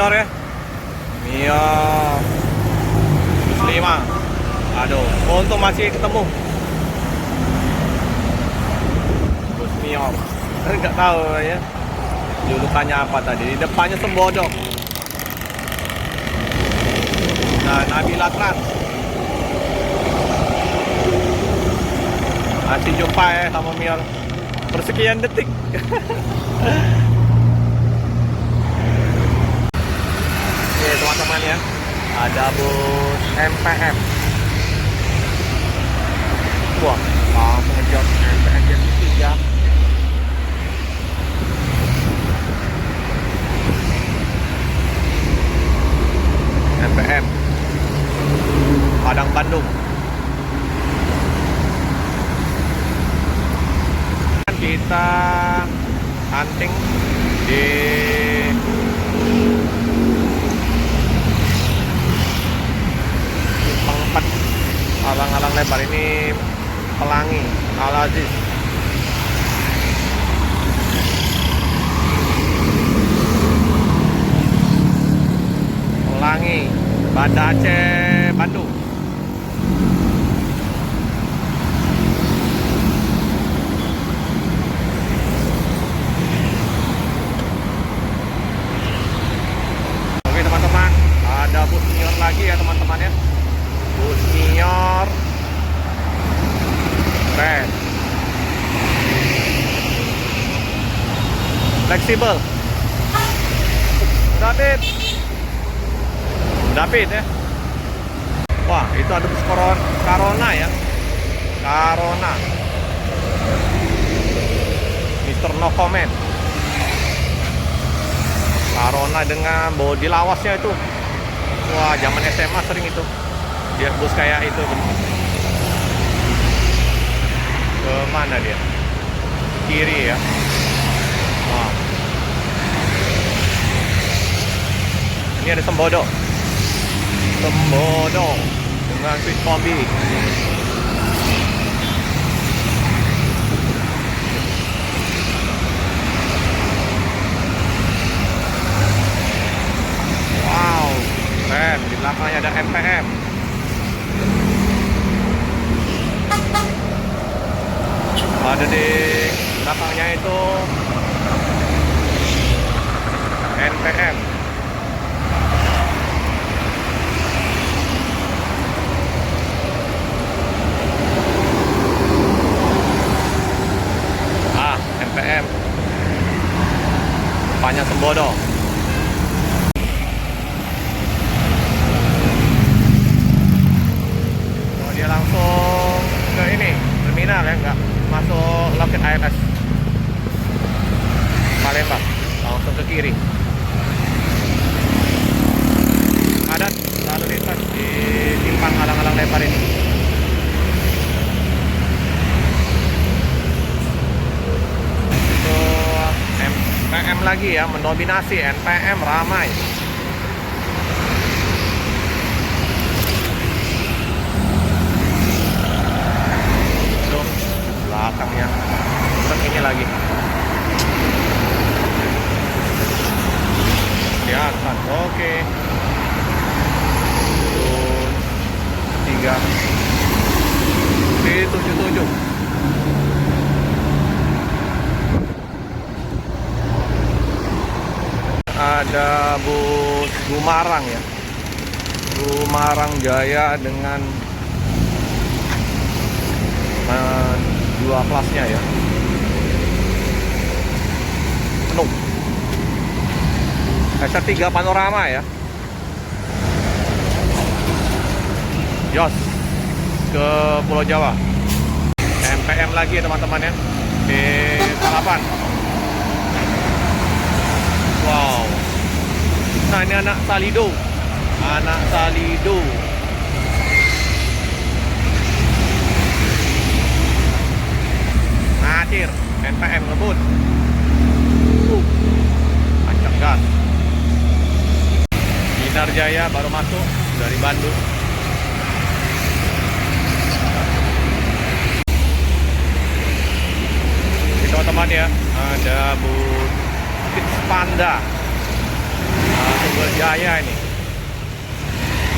Mior ya. Mior 5. Aduh, untung masih ketemu. Bus Mior. Nggak tahu ya julukannya apa tadi. Di depannya Sembodo. Nah, Nabila Trans. Masih jumpa ya sama Mior. Persekian detik. Oke teman-teman ya, ada bus MPM. Wah, langsung ngejot MPM jam 3. MPM Padang Bandung. Kita hunting di Pengpet, alang-alang lebar. Ini Pelangi Al Aziz. Pelangi Banda Aceh Bandung. Oke teman-teman, ada bus Mior lagi ya teman-teman ya. Bus Mior keren, fleksibel. David ya. Wah, itu ada bus Carona ya. Carona Mr. No Comment. Carona dengan bodi lawasnya itu. Wah, zaman SMA sering itu. Dia bus kayak itu. Kemana dia? Kiri ya. Wah. Ini ada Sembodo. Sembodo dengan Swiss Kombi. Wow, keren. Di belakangnya ada MPM. Ada di belakangnya itu NPM. NPM depannya Sembodo. Oh, dia langsung ke ini terminal ya, nggak masuk loket AMS Palembang, langsung ke kiri. Padat lalu lintas di simpang alang-alang lebar ini. NPM lagi ya, mendominasi. NPM ramai. Tuh, belakangnya ini lagi kelihatan. Oke. 3 di 77. Ada bus Gumarang ya, Gumarang Jaya dengan dua kelasnya ya, penuh. S3 Panorama ya. Yos ke Pulau Jawa. MPM lagi ya teman-teman ya, di Salapan. Wow. Nah, ini anak Salido. Anak Salido. Ngacir. NPM ngebut. Ancang gas. Binar Jaya baru masuk dari Bandung. Ini teman-teman ya, ada bus Panda Sumber Jaya ini.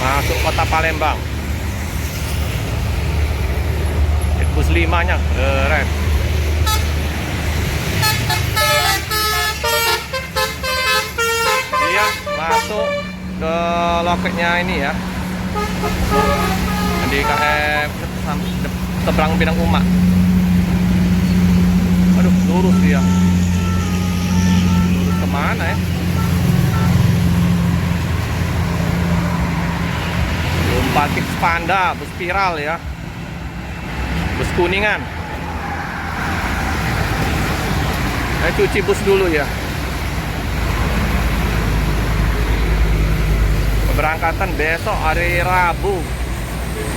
Masuk kota Palembang. Bus 5-nya keren. Iya, masuk ke loketnya ini ya. Di KM seberang Bidang Umak. Aduh, lurus dia. Lurus kemana ya? Belum parkir Panda, bus spiral ya. Bus Kuningan. Saya cuci bus dulu ya. Keberangkatan besok hari Rabu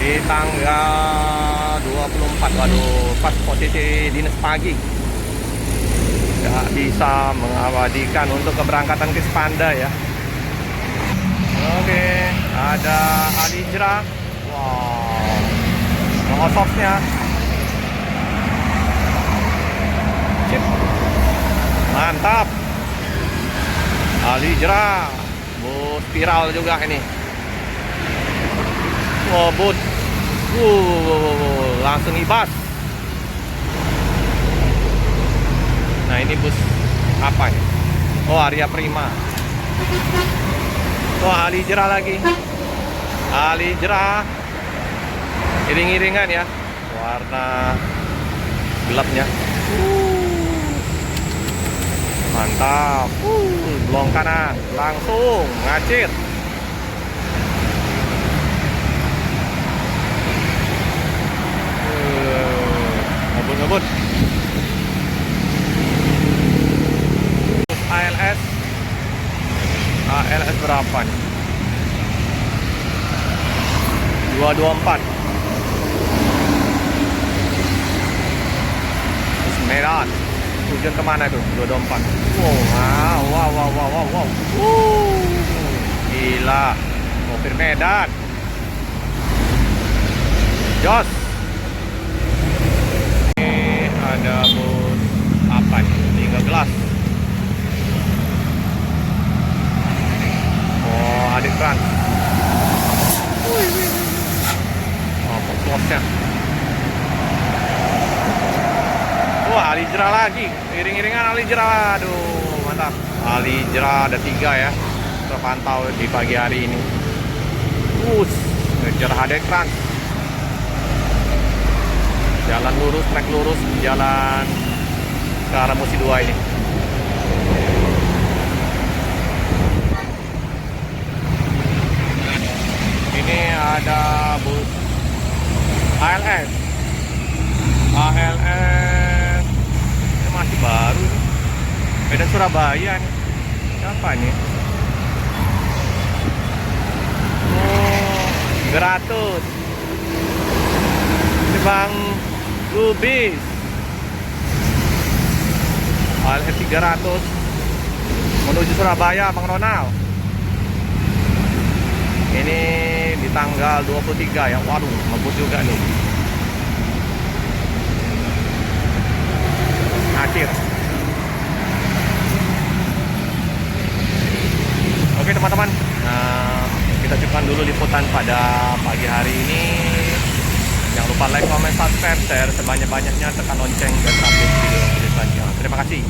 di tanggal 24. Waduh, pas posisi dinas pagi. Nggak bisa mengabadikan untuk keberangkatan ke Spanda ya. Oke, ada Alijra. Wow, ngosoknya. Cip. Mantap. Alijra. Bus spiral juga ini. Ngebut. Langsung ibas. Nah, ini bus apa ya? Oh, Arya Prima. Oh, Alijra lagi. Alijra. Iring-iringan ya. Warna gelapnya. Mantap. Blong kanan. Langsung ngacir. Ngebut-ngebut. ALS. ALS berapa nih? 224. Terus Medan. Tujuan kemana tuh? 224. Wow. Gila. Mobil Medan. Jos. Ini ada bus apa nih? 13. Oh, adik trans. Oh, posnya. Wah, Alijra lagi. Iring-iringan Alijra. Aduh, mantap. Alijra ada 3 ya. Terpantau di pagi hari ini. Ngejar adik trans. Jalan lurus, trek lurus, jalan ke arah Musi 2 ini. Ini ada bus ALS. ALS ini masih baru nih. Medan Surabaya nih. Siapa nih? Oh, Gratus. Ini Bang Lubis. ALS 300 menuju Surabaya, Bang Ronald. Ini di tanggal 23 ya. Waduh, ngebut juga nih. Ngacir. Oke teman-teman, nah, kita cukupkan dulu liputan pada pagi hari ini. Jangan lupa like, comment, subscribe, share sebanyak-banyaknya, tekan lonceng dan update video selanjutnya. Terima kasih.